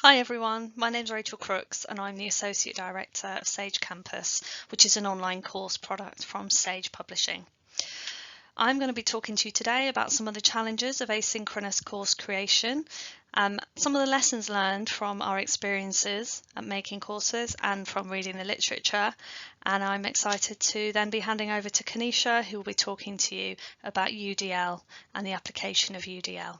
Hi everyone, my name's Rachel Crooks and I'm the Associate Director of Sage Campus, which is an online course product from Sage Publishing. I'm going to be talking to you today about some of the challenges of asynchronous course creation, some of the lessons learned from our experiences at making courses and from reading the literature, and I'm excited to then be handing over to Kanisha, who will be talking to you about UDL and the application of UDL.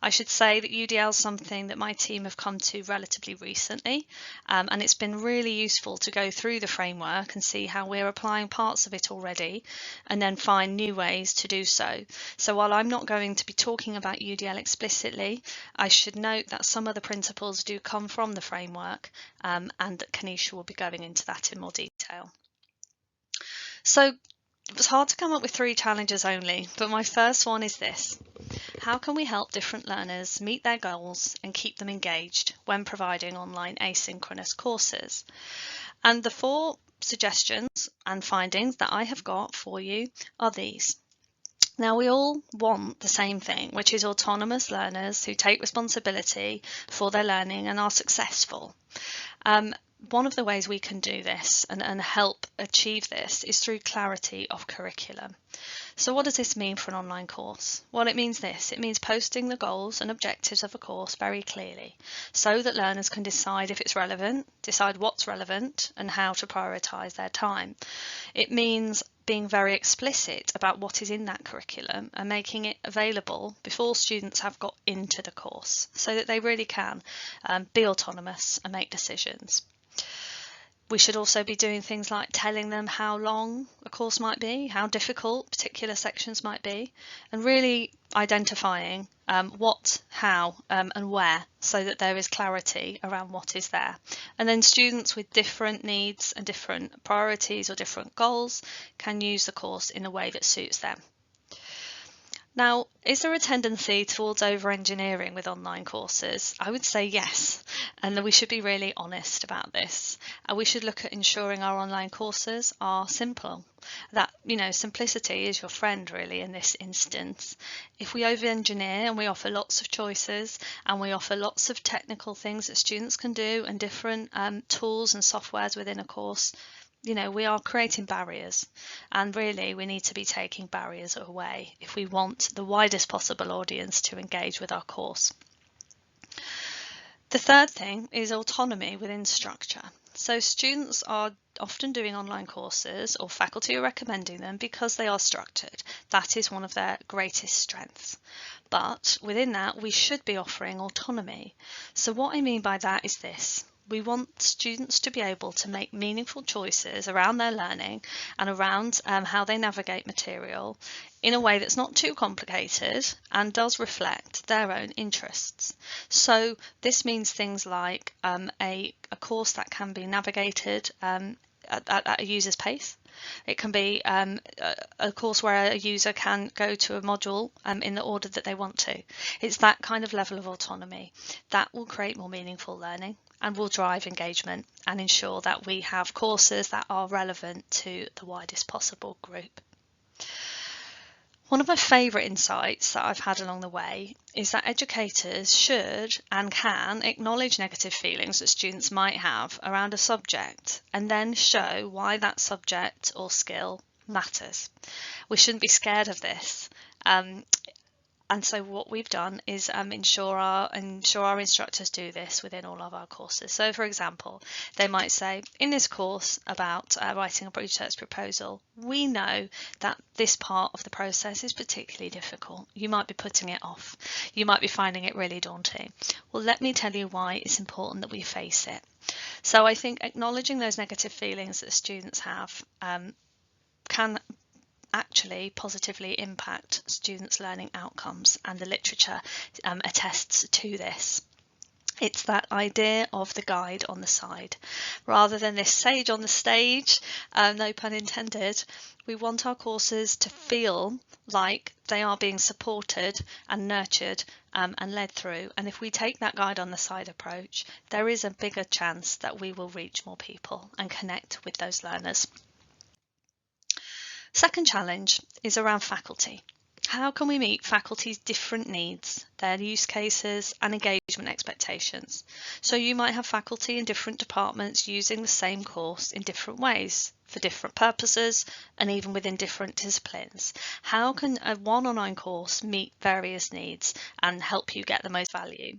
I should say that UDL is something that my team have come to relatively recently, and it's been really useful to go through the framework and see how we're applying parts of it already and then find new ways to do so. So while I'm not going to be talking about UDL explicitly, I should note that some of the principles do come from the framework, and that Kanisha will be going into that in more detail. So it was hard to come up with 3 challenges only, but my first one is this. How can we help different learners meet their goals and keep them engaged when providing online asynchronous courses? And the 4 suggestions and findings that I have got for you are these. Now, we all want the same thing, which is autonomous learners who take responsibility for their learning and are successful. One of the ways we can do this and help achieve this is through clarity of curriculum. So what does this mean for an online course? Well, it means this. It means posting the goals and objectives of a course very clearly so that learners can decide if it's relevant, decide what's relevant and how to prioritise their time. It means being very explicit about what is in that curriculum and making it available before students have got into the course so that they really can be autonomous and make decisions. We should also be doing things like telling them how long a course might be, how difficult particular sections might be, and really identifying what, how and where so that there is clarity around what is there. And then students with different needs and different priorities or different goals can use the course in a way that suits them. Now, is there a tendency towards over-engineering with online courses? I would say yes, and that we should be really honest about this. We should look at ensuring our online courses are simple. That, simplicity is your friend really in this instance. If we over-engineer and we offer lots of choices and we offer lots of technical things that students can do and different tools and softwares within a course, we are creating barriers, and really we need to be taking barriers away if we want the widest possible audience to engage with our course. The third thing is autonomy within structure. So students are often doing online courses, or faculty are recommending them because they are structured. That is one of their greatest strengths. But within that, we should be offering autonomy. So what I mean by that is this. We want students to be able to make meaningful choices around their learning and around how they navigate material in a way that's not too complicated and does reflect their own interests. So this means things like a course that can be navigated at a user's pace. It can be a course where a user can go to a module in the order that they want to. It's that kind of level of autonomy that will create more meaningful learning and will drive engagement and ensure that we have courses that are relevant to the widest possible group. One of my favourite insights that I've had along the way is that educators should and can acknowledge negative feelings that students might have around a subject and then show why that subject or skill matters. We shouldn't be scared of this. And so what we've done is ensure our instructors do this within all of our courses. So for example, they might say, in this course about writing a research proposal, we know that this part of the process is particularly difficult. You might be putting it off. You might be finding it really daunting. Well, let me tell you why it's important that we face it. So I think acknowledging those negative feelings that students have can actually positively impact students' learning outcomes, and the literature attests to this. It's that idea of the guide on the side. Rather than this sage on the stage, no pun intended, we want our courses to feel like they are being supported and nurtured and led through. And if we take that guide on the side approach, there is a bigger chance that we will reach more people and connect with those learners. Second challenge is around faculty. How can we meet faculty's different needs, their use cases and engagement expectations? So you might have faculty in different departments using the same course in different ways, for different purposes, and even within different disciplines. How can a one online course meet various needs and help you get the most value?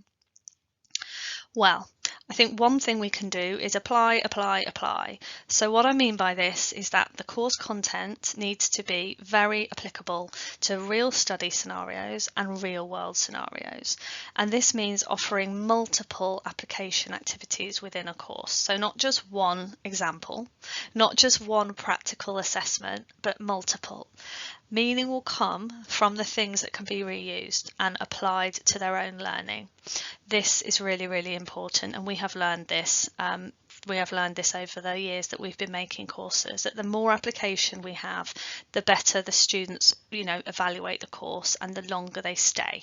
Well, I think one thing we can do is apply, apply, apply. So what I mean by this is that the course content needs to be very applicable to real study scenarios and real world scenarios. And this means offering multiple application activities within a course. So not just one example, not just one practical assessment, but multiple. Meaning will come from the things that can be reused and applied to their own learning. This is really, really important, and we have learned this. Over the years that we've been making courses, that the more application we have, the better the students, evaluate the course and the longer they stay.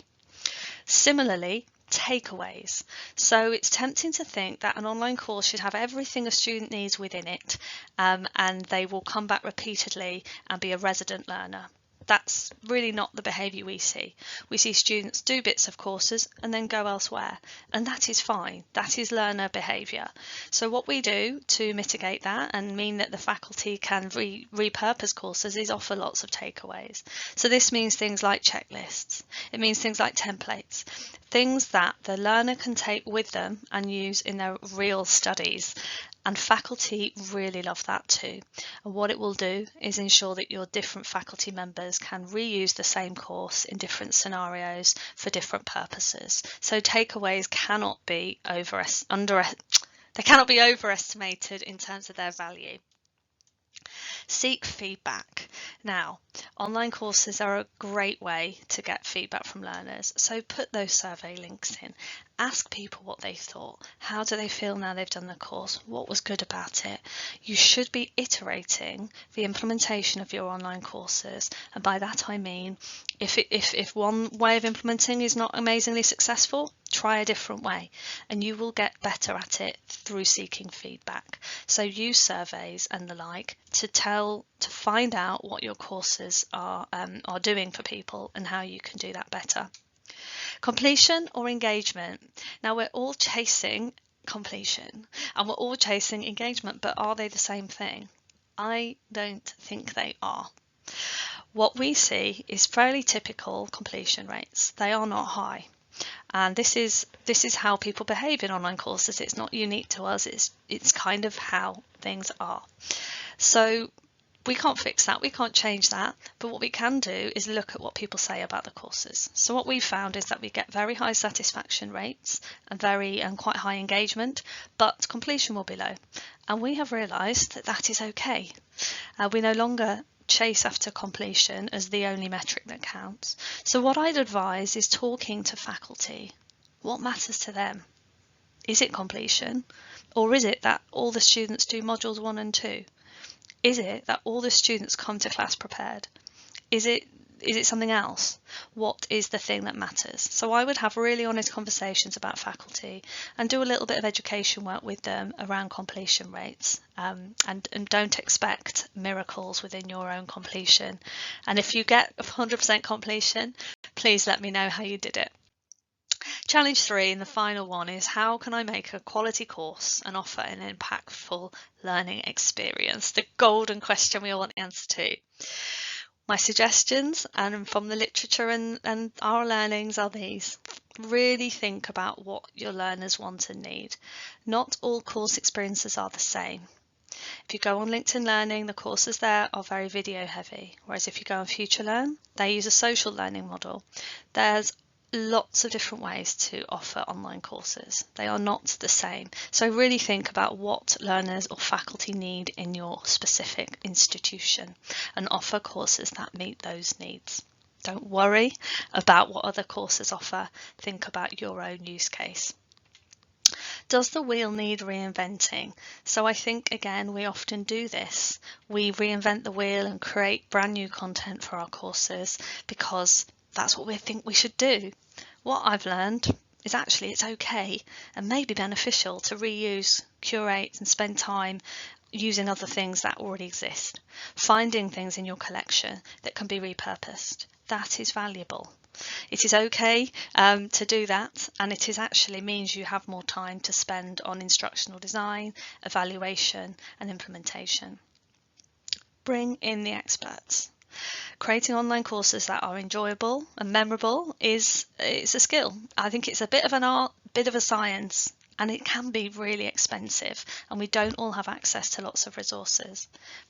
Similarly, takeaways. So it's tempting to think that an online course should have everything a student needs within it, and they will come back repeatedly and be a resident learner. That's really not the behaviour we see. We see students do bits of courses and then go elsewhere, and that is fine. That is learner behaviour. So what we do to mitigate that and mean that the faculty can repurpose courses is offer lots of takeaways. So this means things like checklists. It means things like templates, things that the learner can take with them and use in their real studies. And faculty really love that too. And what it will do is ensure that your different faculty members can reuse the same course in different scenarios for different purposes. So takeaways cannot be overestimated in terms of their value. Seek feedback. Now, online courses are a great way to get feedback from learners. So put those survey links in. Ask people what they thought. How do they feel now they've done the course? What was good about it? You should be iterating the implementation of your online courses. And by that I mean, if one way of implementing is not amazingly successful, try a different way, and you will get better at it through seeking feedback. So use surveys and the like to find out what your courses are doing for people and how you can do that better. Completion or engagement. Now we're all chasing completion and we're all chasing engagement, but are they the same thing? I don't think they are. What we see is fairly typical completion rates. They are not high. And this is how people behave in online courses. It's not unique to us. It's kind of how things are. So we can't fix that, we can't change that, but what we can do is look at what people say about the courses. So what we've found is that we get very high satisfaction rates and quite high engagement, but completion will be low. And we have realised that that is okay. We no longer chase after completion as the only metric that counts. So what I'd advise is talking to faculty. What matters to them? Is it completion? Or is it that all the students do modules 1 and 2? Is it that all the students come to class prepared? Is it something else? What is the thing that matters? So I would have really honest conversations about faculty and do a little bit of education work with them around completion rates, and don't expect miracles within your own completion. And if you get 100% completion, please let me know how you did it. Challenge 3 and the final one is, how can I make a quality course and offer an impactful learning experience? The golden question we all want the answer to. My suggestions and from the literature and our learnings are these. Really think about what your learners want and need. Not all course experiences are the same. If you go on LinkedIn Learning, the courses there are very video heavy, whereas if you go on Future Learn, they use a social learning model. There's lots of different ways to offer online courses. They are not the same. So really think about what learners or faculty need in your specific institution and offer courses that meet those needs. Don't worry about what other courses offer. Think about your own use case. Does the wheel need reinventing? So I think, again, we often do this. We reinvent the wheel and create brand new content for our courses because that's what we think we should do. What I've learned is actually it's okay and maybe beneficial to reuse, curate and spend time using other things that already exist. Finding things in your collection that can be repurposed. that is valuable. It is okay to do that, and it is actually means you have more time to spend on instructional design, evaluation and implementation. Bring in the experts. Creating online courses that are enjoyable and memorable it's a skill. I think it's a bit of an art, bit of a science, and it can be really expensive, and we don't all have access to lots of resources.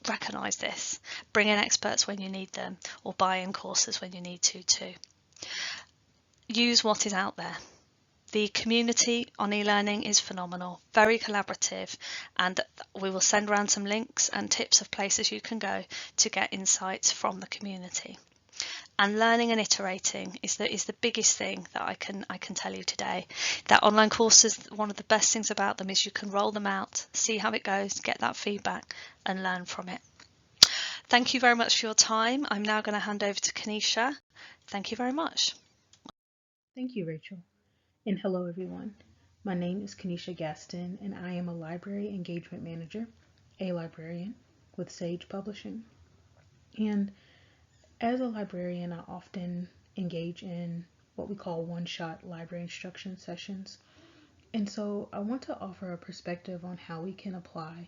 Recognise this. Bring in experts when you need them, or buy in courses when you need to too. Use what is out there. The community on e-learning is phenomenal, very collaborative, and we will send around some links and tips of places you can go to get insights from the community. And learning and iterating is the biggest thing that I can tell you today. That online courses, one of the best things about them is you can roll them out, see how it goes, get that feedback and learn from it. Thank you very much for your time. I'm now going to hand over to Kanisha. Thank you very much. Thank you, Rachel. And hello, everyone. My name is Kanisha Gaston, and I am a Library Engagement Manager, a librarian with Sage Publishing. And as a librarian, I often engage in what we call one-shot library instruction sessions. And so I want to offer a perspective on how we can apply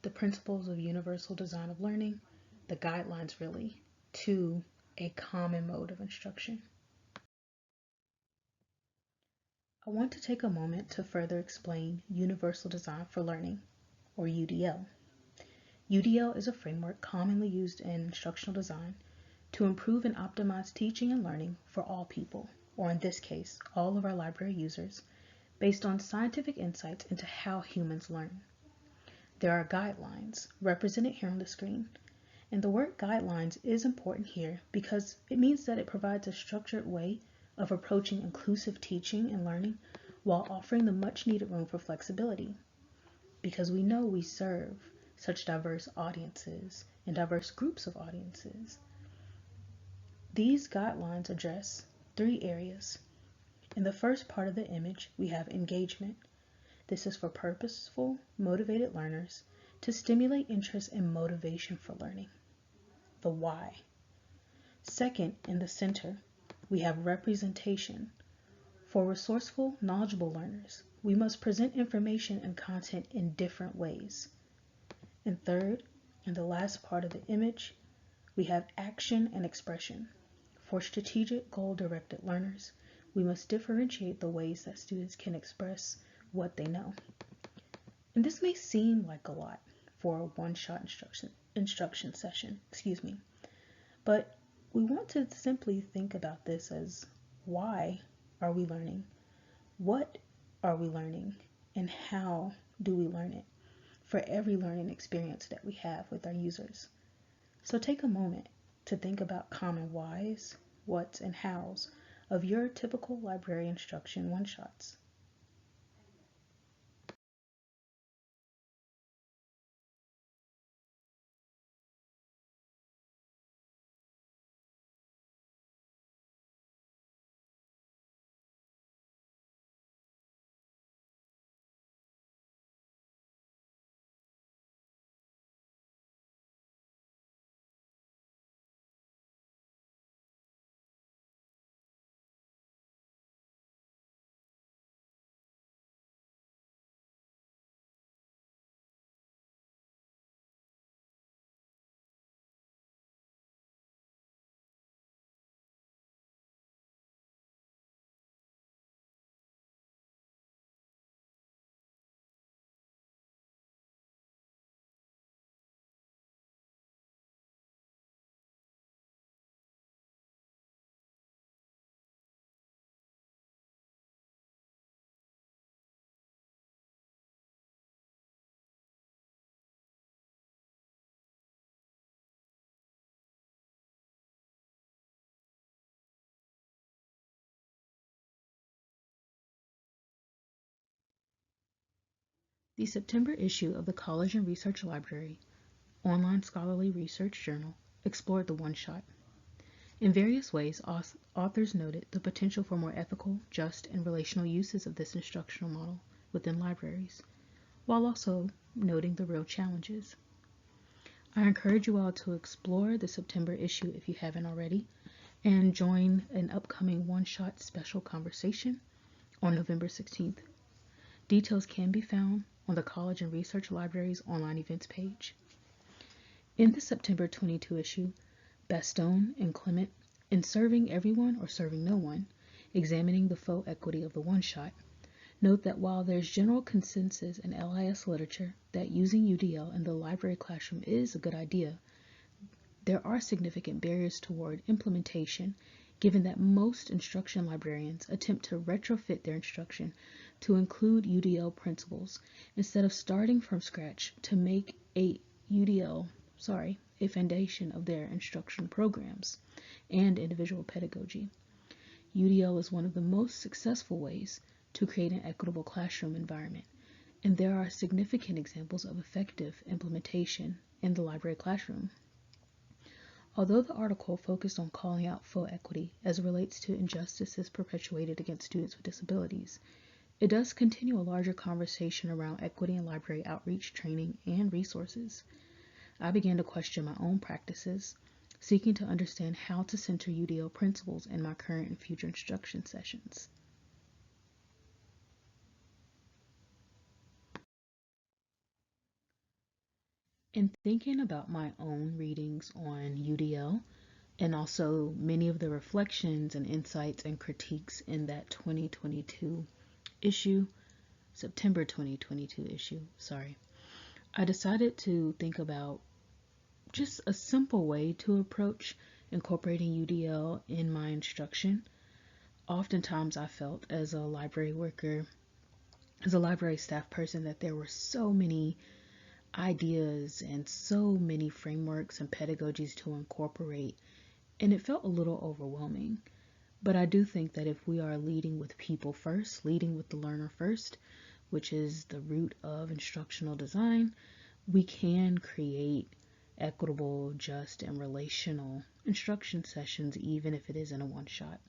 the principles of universal design of learning, the guidelines really, to a common mode of instruction. I want to take a moment to further explain Universal Design for Learning, or UDL. UDL is a framework commonly used in instructional design to improve and optimize teaching and learning for all people, or in this case, all of our library users, based on scientific insights into how humans learn. There are guidelines, represented here on the screen, and the word guidelines is important here because it means that it provides a structured way of approaching inclusive teaching and learning while offering the much needed room for flexibility. Because we know we serve such diverse audiences and diverse groups of audiences. These guidelines address 3 areas. In the first part of the image, we have engagement. This is for purposeful, motivated learners to stimulate interest and motivation for learning. The why. Second, in the center, we have representation. For resourceful, knowledgeable learners, we must present information and content in different ways. And third, in the last part of the image, we have action and expression. For strategic, goal-directed learners, we must differentiate the ways that students can express what they know. And this may seem like a lot for a one-shot instruction session, but we want to simply think about this as why are we learning? What are we learning? And how do we learn it for every learning experience that we have with our users? So take a moment to think about common whys, whats, and hows of your typical library instruction one-shots. The September issue of the College and Research Library online scholarly research journal explored the one-shot. In various ways, authors noted the potential for more ethical, just, and relational uses of this instructional model within libraries, while also noting the real challenges. I encourage you all to explore the September issue if you haven't already, and join an upcoming one-shot special conversation on November 16th. Details can be found on the College and Research Library's online events page. In the September 22 issue, Bastone and Clement, in Serving Everyone or Serving No One, examining the faux equity of the one-shot, note that while there's general consensus in LIS literature that using UDL in the library classroom is a good idea, there are significant barriers toward implementation, given that most instruction librarians attempt to retrofit their instruction to include UDL principles instead of starting from scratch to make a foundation of their instruction programs and individual pedagogy. UDL is one of the most successful ways to create an equitable classroom environment, and there are significant examples of effective implementation in the library classroom. Although the article focused on calling out faux equity as it relates to injustices perpetuated against students with disabilities, it does continue a larger conversation around equity in library outreach, training, and resources. I began to question my own practices, seeking to understand how to center UDL principles in my current and future instruction sessions. In thinking about my own readings on UDL, and also many of the reflections and insights and critiques in that 2022 issue, September 2022 issue, I decided to think about just a simple way to approach incorporating UDL in my instruction. Oftentimes I felt as a library worker, as a library staff person, that there were so many ideas and so many frameworks and pedagogies to incorporate, and it felt a little overwhelming. But I do think that if we are leading with people first, leading with the learner first, which is the root of instructional design, we can create equitable, just, and relational instruction sessions, even if it isn't a one-shot.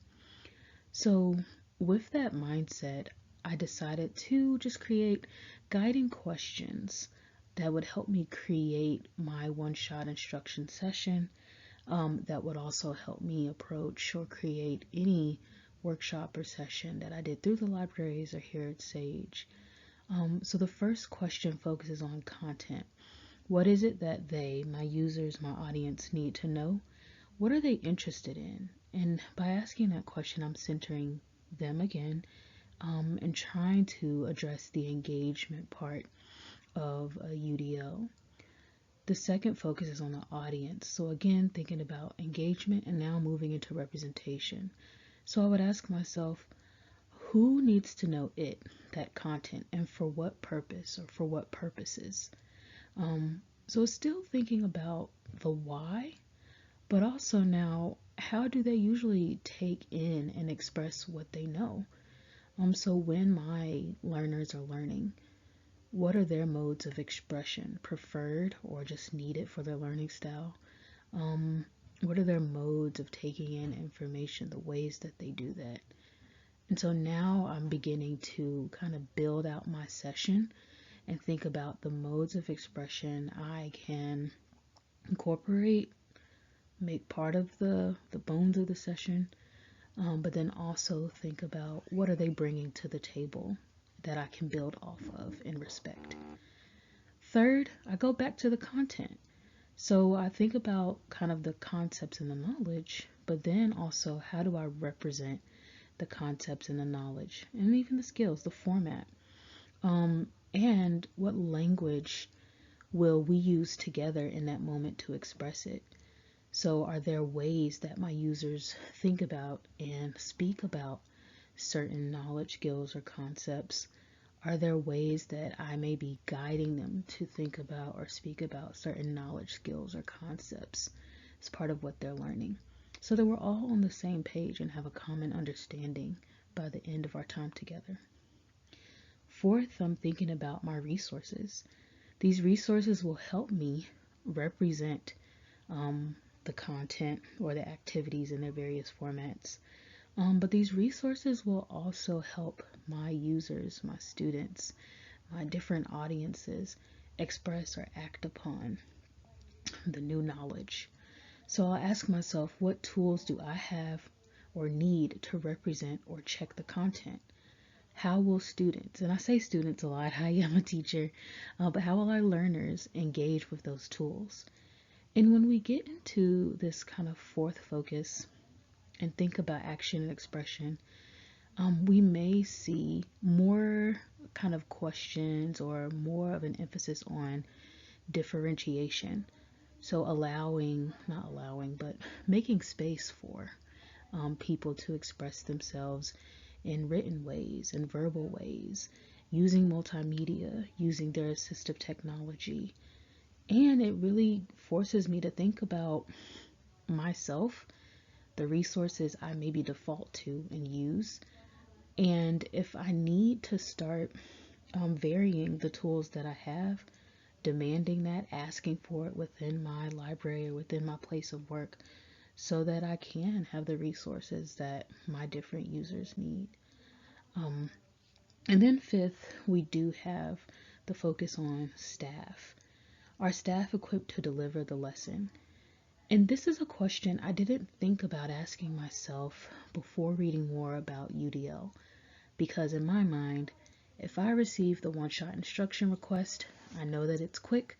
So with that mindset, I decided to just create guiding questions that would help me create my one-shot instruction session, that would also help me approach or create any workshop or session that I did through the libraries or here at Sage. So the first question focuses on content. What is it that they, my users, my audience, need to know? What are they interested in? And by asking that question, I'm centering them again, and trying to address the engagement part of a UDL. The second focus is on the audience. So again, thinking about engagement and now moving into representation. So I would ask myself, who needs to know that content, and for what purpose or for what purposes? So still thinking about the why, but also now, how do they usually take in and express what they know? So when my learners are learning, what are their modes of expression, preferred or just needed for their learning style? What are their modes of taking in information, the ways that they do that? And so now I'm beginning to kind of build out my session and think about the modes of expression I can incorporate, make part of the bones of the session, but then also think about what are they bringing to the table that I can build off of and respect. Third, I go back to the content. So I think about kind of the concepts and the knowledge, but then also how do I represent the concepts and the knowledge and even the skills, the format, and what language will we use together in that moment to express it? So are there ways that my users think about and speak about certain knowledge, skills, or concepts? Are there ways that I may be guiding them to think about or speak about certain knowledge, skills, or concepts as part of what they're learning? So that we're all on the same page and have a common understanding by the end of our time together. Fourth, I'm thinking about my resources. These resources will help me represent the content or the activities in their various formats. But these resources will also help my users, my students, my different audiences express or act upon the new knowledge. So I'll ask myself, what tools do I have or need to represent or check the content? How will students, and I say students a lot, I am a teacher, but how will our learners engage with those tools? And when we get into this kind of fourth focus and think about action and expression, we may see more kind of questions or more of an emphasis on differentiation. So not allowing, but making space for people to express themselves in written ways and verbal ways, using multimedia, using their assistive technology. And it really forces me to think about myself, the resources I maybe default to and use, and if I need to start varying the tools that I have, demanding that, asking for it within my library or within my place of work so that I can have the resources that my different users need. And then fifth, we do have the focus on staff. Are staff equipped to deliver the lesson? And this is a question I didn't think about asking myself before reading more about UDL, because in my mind, if I receive the one-shot instruction request, I know that it's quick.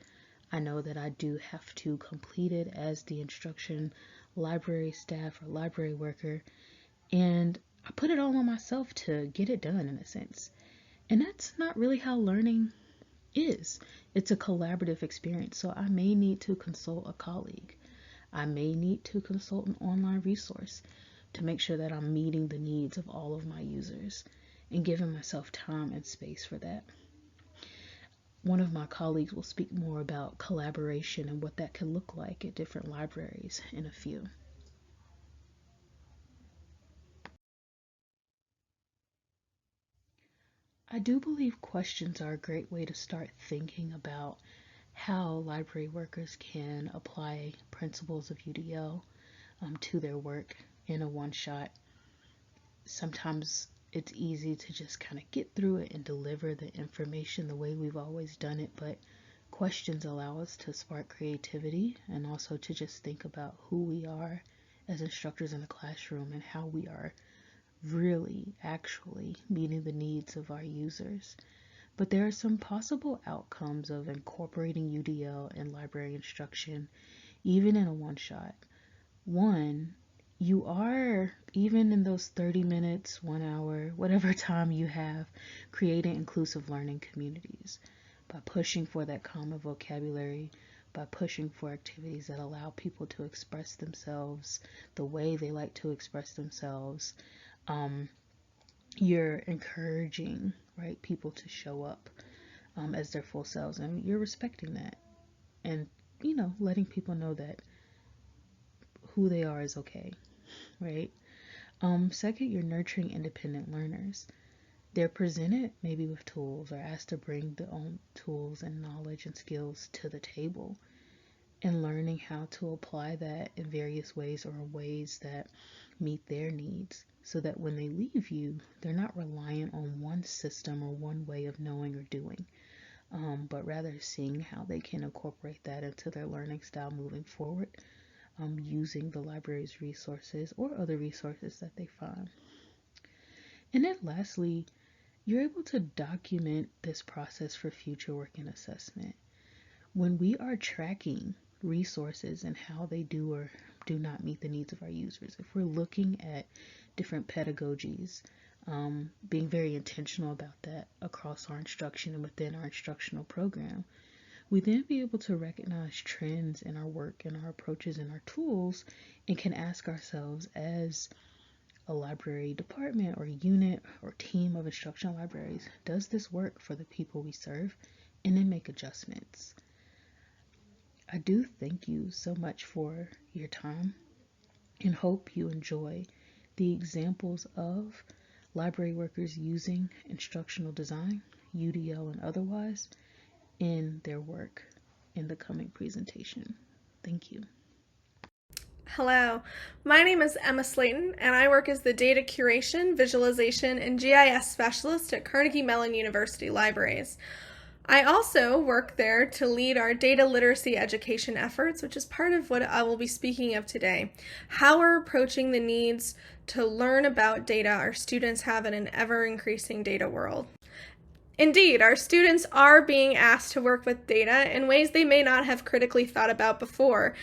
I know that I do have to complete it as the instruction library staff or library worker, and I put it all on myself to get it done in a sense. And that's not really how learning is. It's a collaborative experience, so I may need to consult a colleague. I may need to consult an online resource to make sure that I'm meeting the needs of all of my users and giving myself time and space for that. One of my colleagues will speak more about collaboration and what that can look like at different libraries in a few. I do believe questions are a great way to start thinking about how library workers can apply principles of UDL to their work in a one shot. Sometimes it's easy to just kind of get through it and deliver the information the way we've always done it, but questions allow us to spark creativity and also to just think about who we are as instructors in the classroom and how we are really actually meeting the needs of our users. But there are some possible outcomes of incorporating UDL in library instruction, even in a one shot. One, you are, even in those 30 minutes, 1 hour, whatever time you have, creating inclusive learning communities by pushing for that common vocabulary, by pushing for activities that allow people to express themselves the way they like to express themselves. You're encouraging, right, people to show up as their full selves, and you're respecting that, and letting people know that who they are is okay, right? Second, you're nurturing independent learners. They're presented maybe with tools or asked to bring their own tools and knowledge and skills to the table, and learning how to apply that in various ways or ways that meet their needs, so that when they leave you, they're not reliant on one system or one way of knowing or doing, but rather seeing how they can incorporate that into their learning style moving forward, using the library's resources or other resources that they find. And then lastly, you're able to document this process for future work and assessment. When we are tracking resources and how they do or do not meet the needs of our users, if we're looking at different pedagogies, being very intentional about that across our instruction and within our instructional program, we then be able to recognize trends in our work and our approaches and our tools, and can ask ourselves, as a library department or unit or team of instructional libraries, does this work for the people we serve? And then make adjustments. I do thank you so much for your time and hope you enjoy the examples of library workers using instructional design, UDL and otherwise, in their work in the coming presentation. Thank you. Hello, my name is Emma Slayton, and I work as the Data Curation, Visualization, and GIS Specialist at Carnegie Mellon University Libraries. I also work there to lead our data literacy education efforts, which is part of what I will be speaking of today. How we're approaching the needs to learn about data our students have in an ever-increasing data world. Indeed, our students are being asked to work with data in ways they may not have critically thought about before.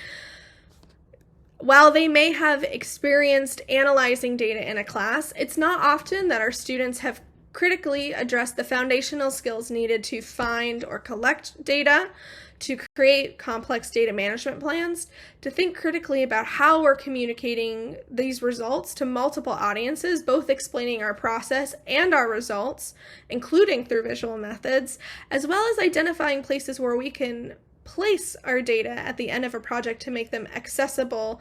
While they may have experienced analyzing data in a class, it's not often that our students have critically addressed the foundational skills needed to find or collect data, to create complex data management plans, to think critically about how we're communicating these results to multiple audiences, both explaining our process and our results, including through visual methods, as well as identifying places where we can place our data at the end of a project to make them accessible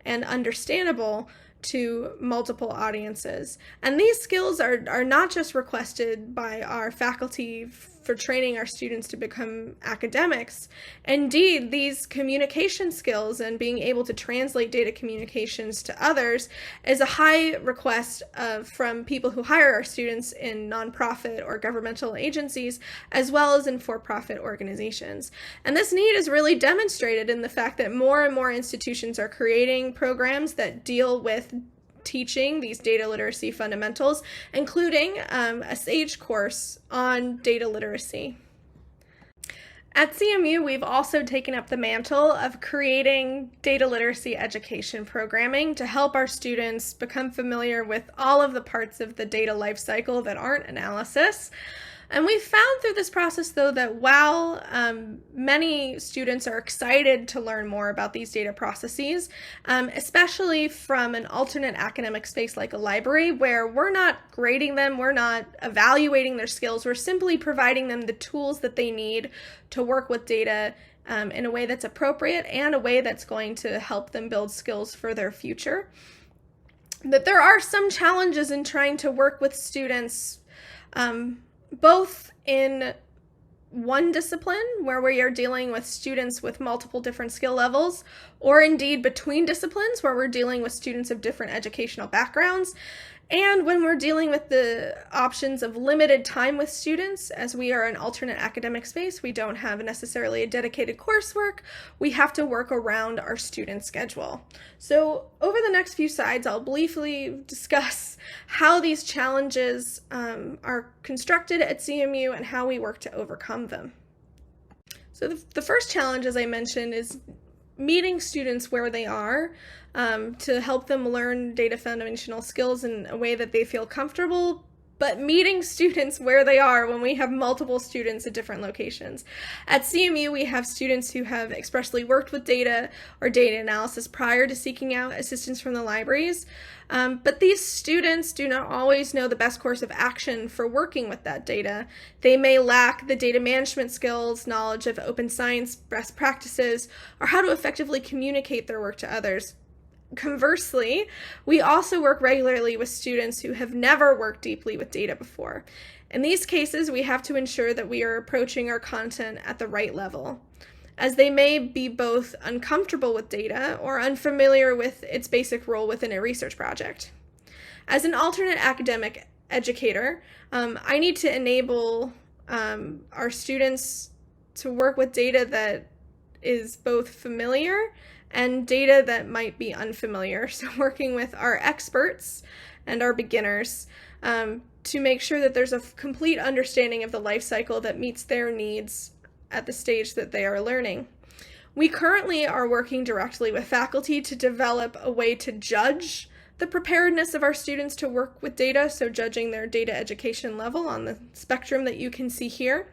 and understandable to multiple audiences. And these skills are not just requested by our faculty for training our students to become academics. Indeed, these communication skills and being able to translate data communications to others is a high request from people who hire our students in nonprofit or governmental agencies, as well as in for-profit organizations. And this need is really demonstrated in the fact that more and more institutions are creating programs that deal with teaching these data literacy fundamentals, including a SAGE course on data literacy. At CMU, we've also taken up the mantle of creating data literacy education programming to help our students become familiar with all of the parts of the data lifecycle that aren't analysis. And we found through this process, though, that while many students are excited to learn more about these data processes, especially from an alternate academic space like a library, where we're not grading them, we're not evaluating their skills, we're simply providing them the tools that they need to work with data in a way that's appropriate and a way that's going to help them build skills for their future. That there are some challenges in trying to work with students both in one discipline where we are dealing with students with multiple different skill levels, or indeed between disciplines where we're dealing with students of different educational backgrounds, and when we're dealing with the options of limited time with students. As we are an alternate academic space, we don't have necessarily a dedicated coursework, we have to work around our student schedule. So over the next few slides, I'll briefly discuss how these challenges are constructed at CMU and how we work to overcome them. So the first challenge, as I mentioned, is meeting students where they are to help them learn data foundational skills in a way that they feel comfortable, but meeting students where they are when we have multiple students at different locations. At CMU, we have students who have expressly worked with data or data analysis prior to seeking out assistance from the libraries, but these students do not always know the best course of action for working with that data. They may lack the data management skills, knowledge of open science best practices, or how to effectively communicate their work to others. Conversely, we also work regularly with students who have never worked deeply with data before. In these cases, we have to ensure that we are approaching our content at the right level, as they may be both uncomfortable with data or unfamiliar with its basic role within a research project. As an alternate academic educator, I need to enable our students to work with data that is both familiar and data that might be unfamiliar. So working with our experts and our beginners to make sure that there's a complete understanding of the life cycle that meets their needs at the stage that they are learning. We currently are working directly with faculty to develop a way to judge the preparedness of our students to work with data, so judging their data education level on the spectrum that you can see here,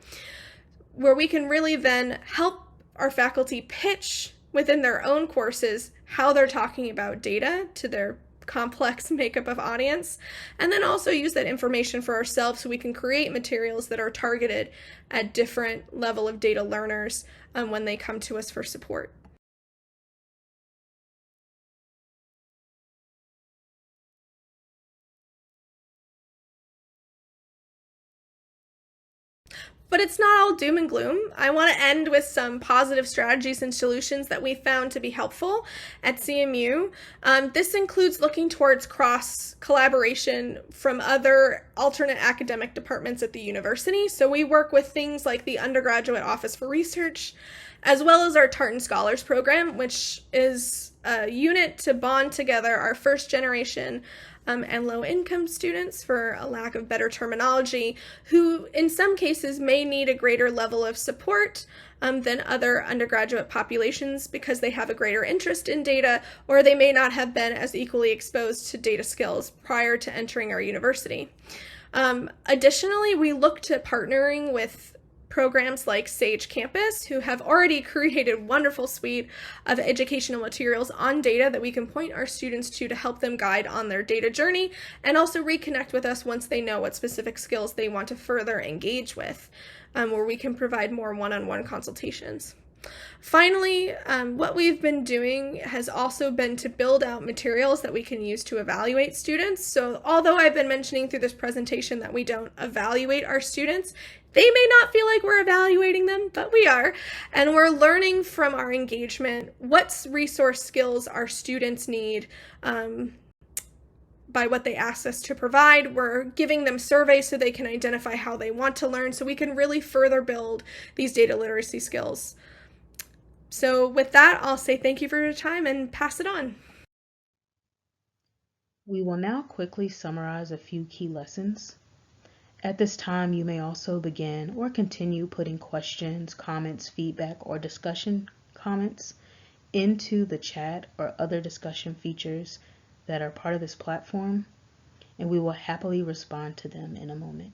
where we can really then help our faculty pitch within their own courses how they're talking about data to their complex makeup of audience, and then also use that information for ourselves so we can create materials that are targeted at different level of data learners when they come to us for support. But it's not all doom and gloom. I want to end with some positive strategies and solutions that we found to be helpful at CMU. This includes looking towards cross collaboration from other alternate academic departments at the university. So we work with things like the Undergraduate Office for Research, as well as our Tartan Scholars Program, which is a unit to bond together our first generation and low-income students, for a lack of better terminology, who in some cases may need a greater level of support than other undergraduate populations because they have a greater interest in data, or they may not have been as equally exposed to data skills prior to entering our university. Additionally, we looked at partnering with programs like Sage Campus, who have already created a wonderful suite of educational materials on data that we can point our students to help them guide on their data journey, and also reconnect with us once they know what specific skills they want to further engage with, where we can provide more one-on-one consultations. Finally, what we've been doing has also been to build out materials that we can use to evaluate students. So although I've been mentioning through this presentation that we don't evaluate our students, they may not feel like we're evaluating them, but we are. And we're learning from our engagement what resource skills our students need by what they ask us to provide. We're giving them surveys so they can identify how they want to learn, so we can really further build these data literacy skills. So with that, I'll say thank you for your time and pass it on. We will now quickly summarize a few key lessons. At this time, you may also begin or continue putting questions, comments, feedback, or discussion comments into the chat or other discussion features that are part of this platform, and we will happily respond to them in a moment.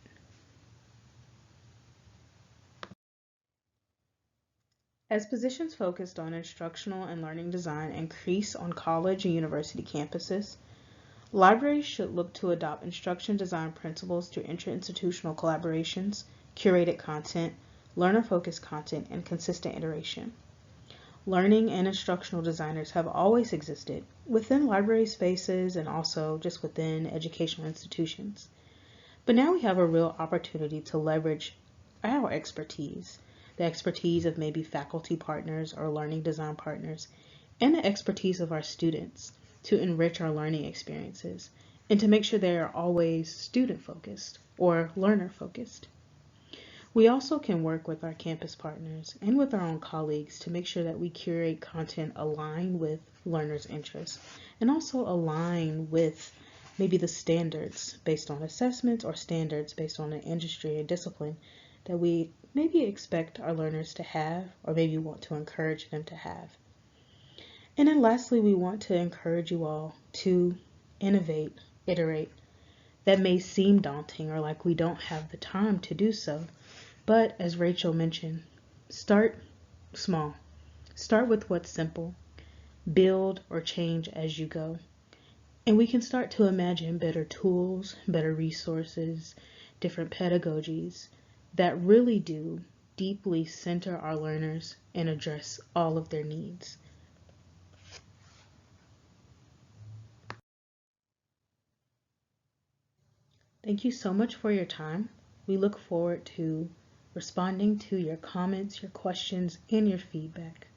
As positions focused on instructional and learning design increase on college and university campuses, libraries should look to adopt instruction design principles through interinstitutional collaborations, curated content, learner-focused content, and consistent iteration. Learning and instructional designers have always existed within library spaces and also just within educational institutions. But now we have a real opportunity to leverage our expertise, the expertise of maybe faculty partners or learning design partners, and the expertise of our students to enrich our learning experiences and to make sure they are always student-focused or learner-focused. We also can work with our campus partners and with our own colleagues to make sure that we curate content aligned with learners' interests and also align with maybe the standards based on assessments or standards based on an industry and discipline that we maybe expect our learners to have or maybe want to encourage them to have. And then lastly, we want to encourage you all to innovate, iterate. That may seem daunting or like we don't have the time to do so, but as Rachel mentioned, start small. Start with what's simple. Build or change as you go. And we can start to imagine better tools, better resources, different pedagogies that really do deeply center our learners and address all of their needs. Thank you so much for your time. We look forward to responding to your comments, your questions, and your feedback.